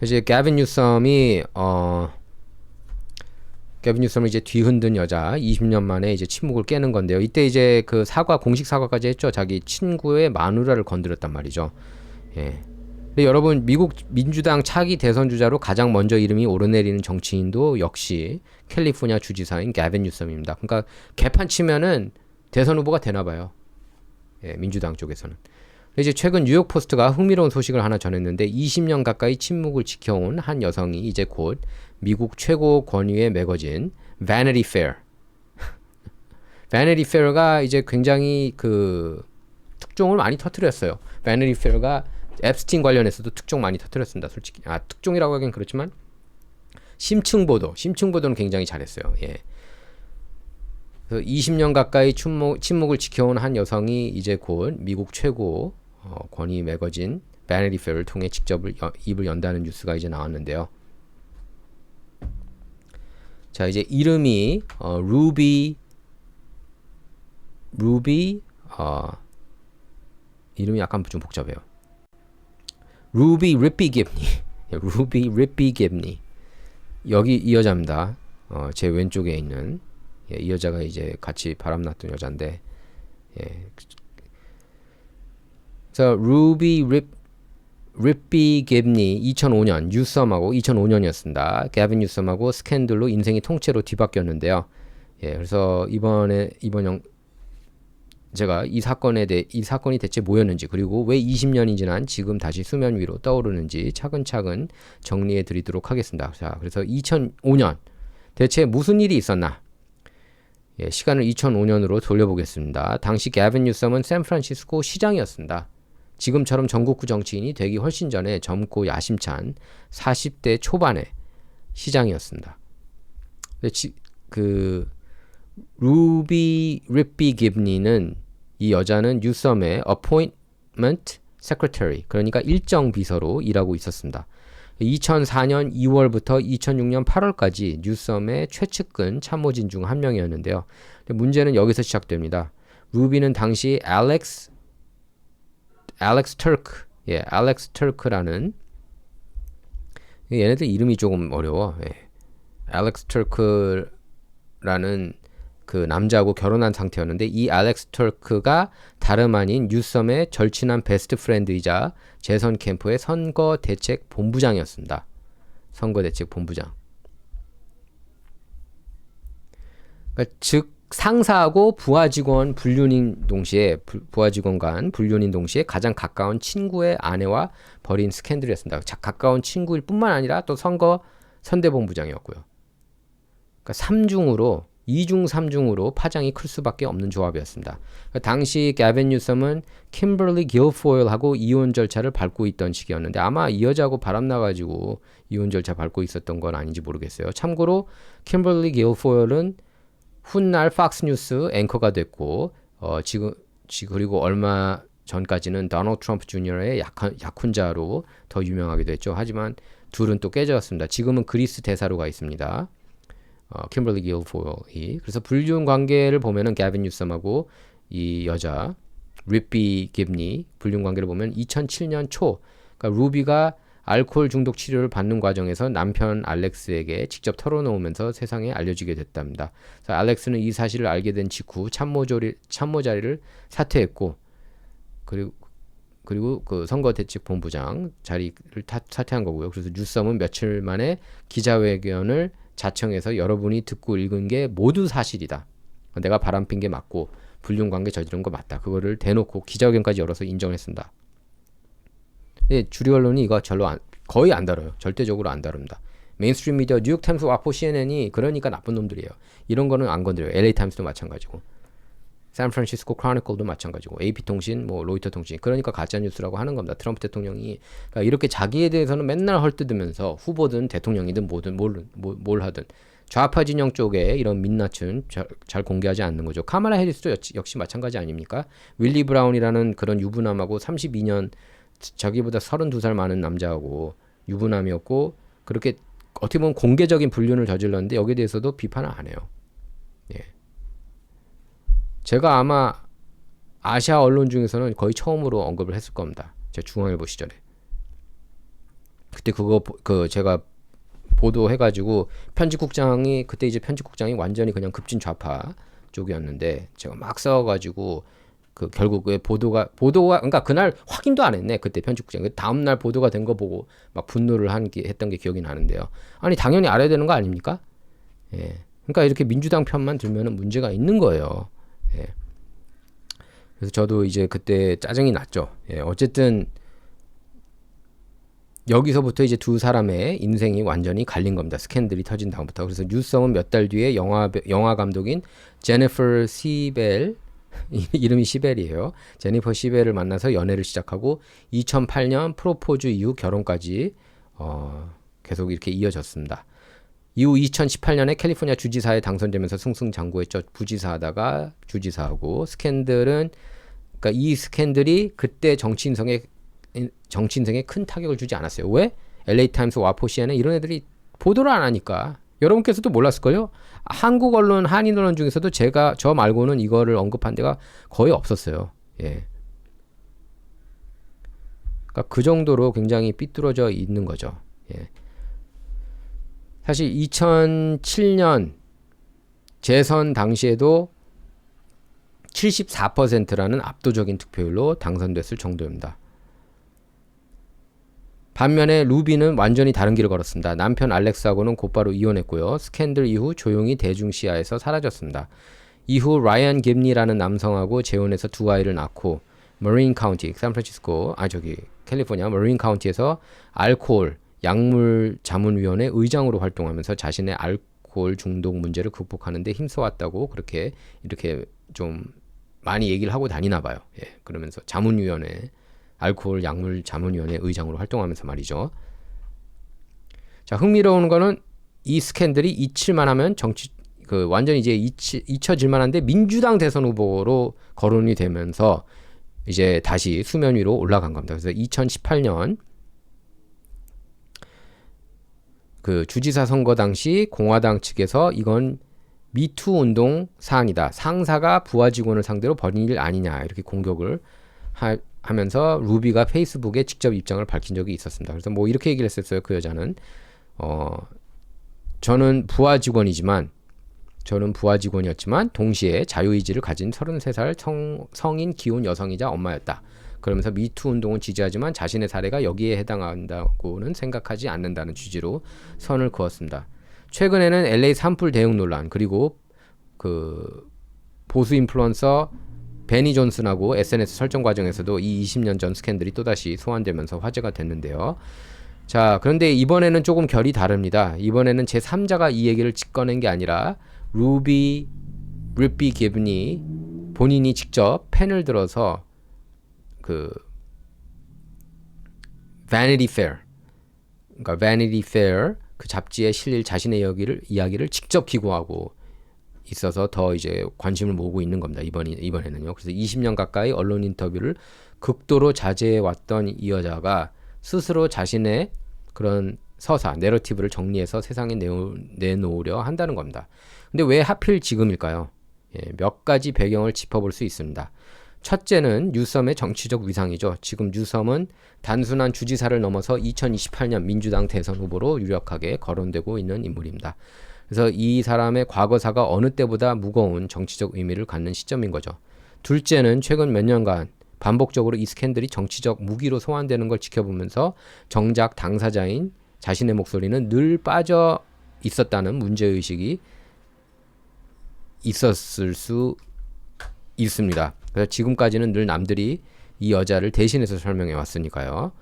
이제 게빈 뉴섬이 게빈 뉴섬을 이제 뒤흔든 여자 20년 만에 이제 침묵을 깨는 건데요. 이때 이제 그 사과 공식 사과까지 했죠. 자기 친구의 마누라를 건드렸단 말이죠. 예. 근데 여러분 미국 민주당 차기 대선 주자로 가장 먼저 이름이 오르내리는 정치인도 역시 캘리포니아 주지사인 게빈 뉴섬입니다. 그러니까 개판 치면은 대선 후보가 되나 봐요. 예, 민주당 쪽에서는. 이제 최근 뉴욕 포스트가 흥미로운 소식을 하나 전했는데 20년 가까이 침묵을 지켜온 한 여성이 이제 곧 미국 최고 권위의 매거진 Vanity Fair. Vanity Fair가 이제 굉장히 그 특종을 많이 터뜨렸어요. Vanity Fair가 앱스틴 관련해서도 특종 많이 터뜨렸습니다. 솔직히 특종이라고 하긴 그렇지만 심층보도는 굉장히 잘했어요. 예. 20년 가까이 침묵을 지켜온 한 여성이 이제 곧 미국 최고 권위 매거진 Vanity Fair를 통해 직접 입을 연다는 뉴스가 이제 나왔는데요. 자, 이제 이름이 루비 이름이 약간 좀 복잡해요. 루비 리피 깁니. 루비 리피 깁니. 여기 이 여자입니다. 제 왼쪽에 있는 이 여자가 이제 같이 바람났던 여자인데, 예. 그래서 루비 리피 깁니 2005년 뉴섬하고 2005년이었습니다. 게빈 뉴섬하고 스캔들로 인생이 통째로 뒤바뀌었는데요. 예, 그래서 제가 이 사건이 대체 뭐였는지, 그리고 왜 20년이 지난 지금 다시 수면 위로 떠오르는지 차근차근 정리해 드리도록 하겠습니다. 자, 그래서 2005년 대체 무슨 일이 있었나? 예, 시간을 2005년으로 돌려보겠습니다. 당시 게빈 뉴섬은 샌프란시스코 시장이었습니다. 지금처럼 전국구 정치인이 되기 훨씬 전에 젊고 야심찬 40대 초반의 시장이었습니다. 루비 리피 깁니는 이 여자는 뉴섬의 appointment secretary, 그러니까 일정 비서로 일하고 있었습니다. 2004년 2월부터 2006년 8월까지 뉴섬의 최측근 참모진 중 한 명이었는데요. 문제는 여기서 시작됩니다. 루비는 당시 알렉스 터크라는, 얘네들 이름이 조금 어려워. 알렉스 터크라는 그 남자하고 결혼한 상태였는데, 이 알렉스 터크가 다름 아닌 뉴섬의 절친한 베스트 프렌드이자 재선 캠프의 선거 대책 본부장이었습니다. 선거 대책 본부장. 그러니까 즉 상사하고 부하 직원 간 불륜인 동시에 가장 가까운 친구의 아내와 벌인 스캔들이었습니다. 가까운 친구일 뿐만 아니라 또 선대본부장이었고요. 그러니까 2중 3중으로 파장이 클 수밖에 없는 조합이었습니다. 그러니까 당시 게빈 뉴섬은 킴벌리 길포일하고 이혼 절차를 밟고 있던 시기였는데, 아마 이 여자하고 바람나가지고 이혼 절차 밟고 있었던 건 아닌지 모르겠어요. 참고로 킴벌리 길포일은 훗날 팍스뉴스 앵커가 됐고, 그리고 얼마 전까지는 도널드 트럼프 주니어의 약혼자로 더 유명하기도 했죠. 하지만 둘은 또 깨졌습니다. 지금은 그리스 대사로 가 있습니다. 킴벌리 길포일이. 그래서 불륜 관계를 보면은 게빈 뉴섬하고 이 여자 리피 깁니 불륜 관계를 보면 2007년 초, 그러니까 루비가 알코올 중독 치료를 받는 과정에서 남편 알렉스에게 직접 털어놓으면서 세상에 알려지게 됐답니다. 그래서 알렉스는 이 사실을 알게 된 직후 참모 자리를 사퇴했고, 그리고 그 선거대책본부장 자리를 사퇴한 거고요. 그래서 뉴섬은 며칠 만에 기자회견을 자청해서 여러분이 듣고 읽은 게 모두 사실이다. 내가 바람핀 게 맞고 불륜 관계 저지른 거 맞다. 그거를 대놓고 기자회견까지 열어서 인정했습니다. 예, 주류 언론이 이거 거의 안 다뤄요. 절대적으로 안 다룹니다. 메인스트림 미디어, 뉴욕타임스, 와포, CNN이 그러니까 나쁜 놈들이에요. 이런 거는 안 건드려요. LA타임스도 마찬가지고, 샌프란시스코 크로니클도 마찬가지고, AP통신, 로이터 통신. 그러니까 가짜뉴스라고 하는 겁니다. 트럼프 대통령이. 그러니까 이렇게 자기에 대해서는 맨날 헐뜯으면서 후보든 대통령이든 뭘 하든 좌파 진영 쪽에 이런 민낯은 잘 공개하지 않는 거죠. 카말라 해리스도 역시 마찬가지 아닙니까? 윌리 브라운이라는 그런 유부남하고 32년, 자기보다 32살 많은 남자하고 유부남이었고, 그렇게 어떻게 보면 공개적인 불륜을 저질렀는데 여기에 대해서도 비판을 안 해요. 예. 제가 아마 아시아 언론 중에서는 거의 처음으로 언급을 했을 겁니다. 제 중앙일보 시절에. 그때 그 제가 보도해가지고 편집국장이 그때 이제 편집국장이 완전히 그냥 급진 좌파 쪽이었는데 제가 막 싸워가지고 그 결국에 보도가 그러니까 그날 확인도 안 했네 그때 편집국장. 그 다음 날 보도가 된 거 보고 막 분노를 했던 게 기억이 나는데요. 아니 당연히 알아야 되는 거 아닙니까? 예. 그러니까 이렇게 민주당 편만 들면은 문제가 있는 거예요. 예. 그래서 저도 이제 그때 짜증이 났죠. 예. 어쨌든 여기서부터 이제 두 사람의 인생이 완전히 갈린 겁니다. 스캔들이 터진 다음부터. 그래서 뉴섬은 몇 달 뒤에 영화 감독인 제니퍼 시벨 이름이 시벨이에요. 제니퍼 시벨을 만나서 연애를 시작하고 2008년 프로포즈 이후 결혼까지 계속 이렇게 이어졌습니다. 이후 2018년에 캘리포니아 주지사에 당선되면서 승승장구했죠. 부지사하다가 주지사하고 스캔들은 그러니까 이 스캔들이 그때 정치 인생에 큰 타격을 주지 않았어요. 왜? LA 타임스, 와포, CNN 이런 애들이 보도를 안 하니까. 여러분께서도 몰랐을걸요? 한국 언론, 한인 언론 중에서도 저 말고는 이거를 언급한 데가 거의 없었어요. 예. 그러니까 그 정도로 굉장히 삐뚤어져 있는 거죠. 예. 사실 2007년 재선 당시에도 74%라는 압도적인 득표율로 당선됐을 정도입니다. 반면에 루비는 완전히 다른 길을 걸었습니다. 남편 알렉스하고는 곧바로 이혼했고요. 스캔들 이후 조용히 대중시야에서 사라졌습니다. 이후 라이언 깁니라는 남성하고 재혼해서 두 아이를 낳고 머린 카운티, 캘리포니아 머린 카운티에서 알코올 약물 자문위원회 의장으로 활동하면서 자신의 알코올 중독 문제를 극복하는 데 힘써왔다고 그렇게 이렇게 좀 많이 얘기를 하고 다니나 봐요. 예, 그러면서 자문위원회 알코올 약물 자문위원회 의장으로 활동하면서 말이죠. 자, 흥미로운 거는 이 스캔들이 잊힐만 하면 완전히 이제 잊혀질 만한데 민주당 대선 후보로 거론이 되면서 이제 다시 수면 위로 올라간 겁니다. 그래서 2018년 그 주지사 선거 당시 공화당 측에서 이건 미투 운동 사안이다. 상사가 부하 직원을 상대로 벌인 일 아니냐 이렇게 공격을 하면서 루비가 페이스북에 직접 입장을 밝힌 적이 있었습니다. 그래서 뭐 이렇게 얘기를 했었어요. 그 여자는 저는 부하 직원이었지만 동시에 자유의지를 가진 33살 성인 기혼 여성이자 엄마였다. 그러면서 미투 운동은 지지하지만 자신의 사례가 여기에 해당한다고는 생각하지 않는다는 취지로 선을 그었습니다. 최근에는 LA 산불 대응 논란 그리고 그 보수 인플루언서 베니 존슨하고 SNS 설정 과정에서도 이 20년 전 스캔들이 또다시 소환되면서 화제가 됐는데요. 자, 그런데 이번에는 조금 결이 다릅니다. 이번에는 제3자가 이 얘기를 짚어낸 게 아니라 루비 깁니 본인이 직접 펜을 들어서 그 Vanity Fair 그 잡지에 실릴 자신의 이야기를 직접 기고하고 있어서 더 이제 관심을 모으고 있는 겁니다. 이번에는요. 그래서 20년 가까이 언론 인터뷰를 극도로 자제해 왔던 이 여자가 스스로 자신의 그런 내러티브를 정리해서 세상에 내놓으려 한다는 겁니다. 근데 왜 하필 지금일까요? 예, 몇 가지 배경을 짚어볼 수 있습니다. 첫째는 뉴섬의 정치적 위상이죠. 지금 뉴섬은 단순한 주지사를 넘어서 2028년 민주당 대선 후보로 유력하게 거론되고 있는 인물입니다. 그래서 이 사람의 과거사가 어느 때보다 무거운 정치적 의미를 갖는 시점인 거죠. 둘째는 최근 몇 년간 반복적으로 이 스캔들이 정치적 무기로 소환되는 걸 지켜보면서 정작 당사자인 자신의 목소리는 늘 빠져 있었다는 문제의식이 있었을 수 있습니다. 그래서 지금까지는 늘 남들이 이 여자를 대신해서 설명해 왔으니까요.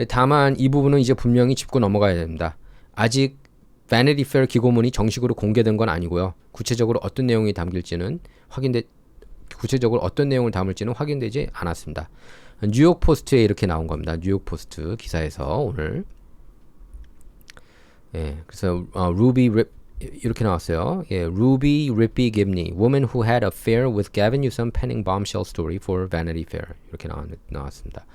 다만 이 부분은 이제 분명히 짚고 넘어가야 됩니다. 아직 Vanity Fair 기고문이 정식으로 공개된 건 아니고요. 구체적으로 어떤 내용을 담을지는 확인되지 않았습니다. 뉴욕 포스트에 이렇게 나온 겁니다. 뉴욕 포스트 기사에서 오늘. 예, 그래서 이렇게 나왔어요. 예, Ruby Rippy Gibney, woman who had affair with Gavin Newsom penning bombshell story for Vanity Fair 이렇게 나왔습니다.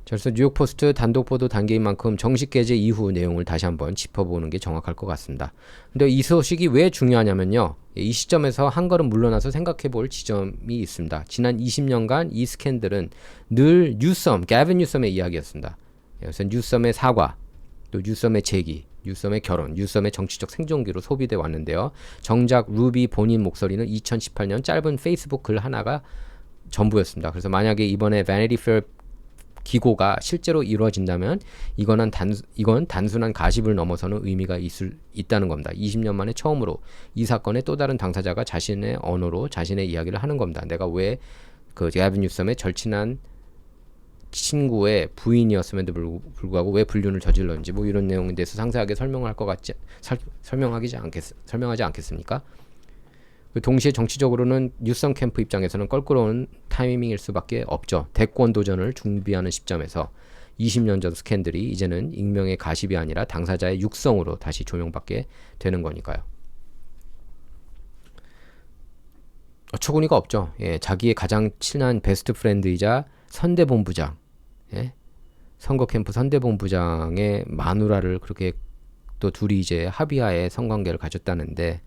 자, 그래서 뉴욕 포스트 단독 보도 단계인 만큼 정식 게재 이후 내용을 다시 한번 짚어보는 게 정확할 것 같습니다. 근데 이 소식이 왜 중요하냐면요. 이 시점에서 한 걸음 물러나서 생각해 볼 지점이 있습니다. 지난 20년간 이 스캔들은 늘 뉴섬, 게빈 뉴섬의 이야기였습니다. 그래서 뉴섬의 사과, 또 뉴섬의 재기, 뉴섬의 결혼, 뉴섬의 정치적 생존기로 소비돼 왔는데요. 정작 루비 본인 목소리는 2018년 짧은 페이스북 글 하나가 전부였습니다. 그래서 만약에 이번에 Vanity Fair 기고가 실제로 이루어진다면 이건 단순한 가십을 넘어서는 의미가 있다는 겁니다. 20년 만에 처음으로 이 사건의 또 다른 당사자가 자신의 언어로 자신의 이야기를 하는 겁니다. 내가 왜 그 게빈 뉴섬의 절친한 친구의 부인이었음에도 불구하고 왜 불륜을 저질렀는지 뭐 이런 내용에 대해서 상세하게 설명하지 않겠습니까? 동시에 정치적으로는 뉴섬 캠프 입장에서는 껄끄러운 타이밍일 수밖에 없죠. 대권 도전을 준비하는 시점에서 20년 전 스캔들이 이제는 익명의 가십이 아니라 당사자의 육성으로 다시 조명받게 되는 거니까요. 어처구니가 없죠. 예, 자기의 가장 친한 베스트 프렌드이자 선대본부장, 예? 선거 캠프 선대본부장의 마누라를 그렇게 또 둘이 이제 합의하에 성관계를 가졌다는데,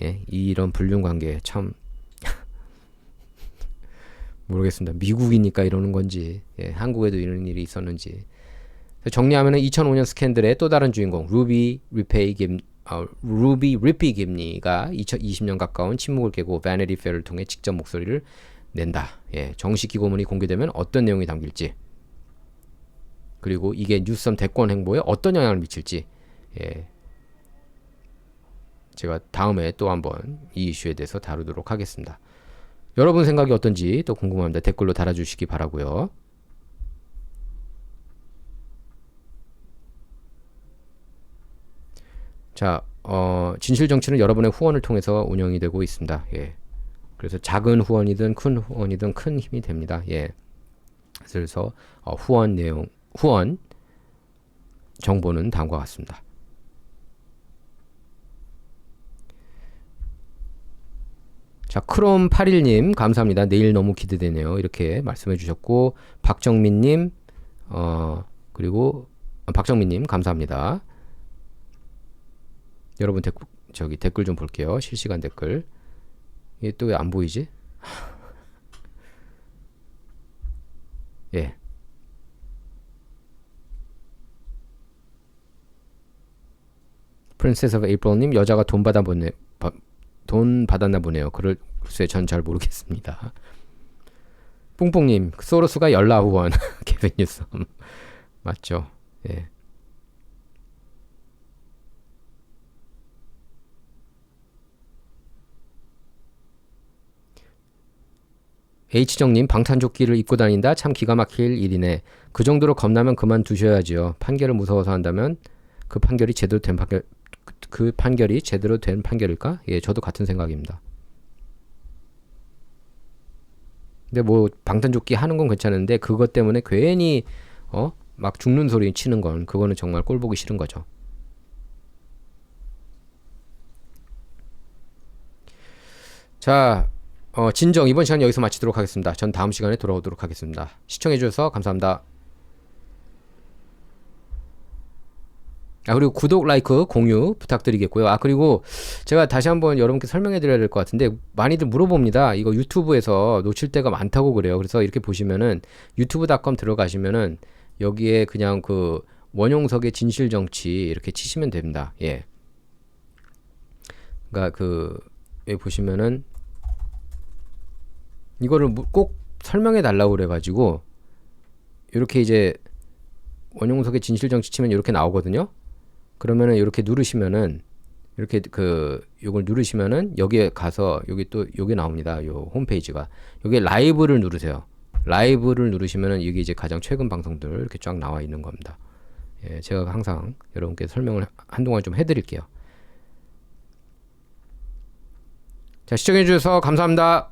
예, 이런 불륜 관계 참 모르겠습니다. 미국이니까 이러는 건지, 예, 한국에도 이런 일이 있었는지. 정리하면은 2005년 스캔들의 또 다른 주인공 루비 리피 김니가 2020년 가까운 침묵을 깨고 Vanity Fair를 통해 직접 목소리를 낸다. 예, 정식 기고문이 공개되면 어떤 내용이 담길지, 그리고 이게 뉴섬 대권 행보에 어떤 영향을 미칠지, 예, 제가 다음에 또 한번 이 이슈에 대해서 다루도록 하겠습니다. 여러분 생각이 어떤지 또 궁금합니다. 댓글로 달아주시기 바라고요. 자, 진실정치는 여러분의 후원을 통해서 운영이 되고 있습니다. 예. 그래서 작은 후원이든 큰 후원이든 큰 힘이 됩니다. 예. 그래서 후원 정보는 다음과 같습니다. 자, 크롬81님 감사합니다. 내일 너무 기대되네요. 이렇게 말씀해 주셨고, 박정민님, 그리고 박정민님 감사합니다. 여러분 댓글 좀 볼게요. 실시간 댓글. 이게 또 왜 안 보이지? 예. 프린세스 오브 에이프릴님, 여자가 돈 받았나 보네요. 글쎄 전 잘 모르겠습니다. 뿡뿡님, 소로스가 열라 후원. 개변 뉴스 맞죠? 예. H정님, 방탄조끼를 입고 다닌다? 참 기가 막힐 일이네. 그 정도로 겁나면 그만두셔야지요. 판결을 무서워서 한다면 그 판결이 제대로 된 판결일까? 예, 저도 같은 생각입니다. 근데 뭐 방탄조끼 하는 건 괜찮은데 그것 때문에 괜히 막 죽는 소리 치는 건 그거는 정말 꼴 보기 싫은 거죠. 자, 진정 이번 시간 여기서 마치도록 하겠습니다. 전 다음 시간에 돌아오도록 하겠습니다. 시청해주셔서 감사합니다. 그리고 구독, 라이크, 공유 부탁드리겠고요. 그리고 제가 다시 한번 여러분께 설명해 드려야 될 것 같은데, 많이들 물어봅니다. 이거 유튜브에서 놓칠 때가 많다고 그래요. 그래서 이렇게 보시면은 유튜브.com 들어가시면은 여기에 그냥 그 원용석의 진실정치 이렇게 치시면 됩니다. 예. 그러니까 여기 보시면은 이거를 꼭 설명해 달라고 그래가지고 이렇게 이제 원용석의 진실정치 치면 이렇게 나오거든요. 그러면은 이렇게 누르시면은 이렇게 요걸 누르시면은 여기에 가서 여기 나옵니다. 요 홈페이지가. 여기에 라이브를 누르세요. 라이브를 누르시면은 여기 이제 가장 최근 방송들 이렇게 쫙 나와 있는 겁니다. 예, 제가 항상 여러분께 설명을 한동안 좀 해드릴게요. 자, 시청해 주셔서 감사합니다.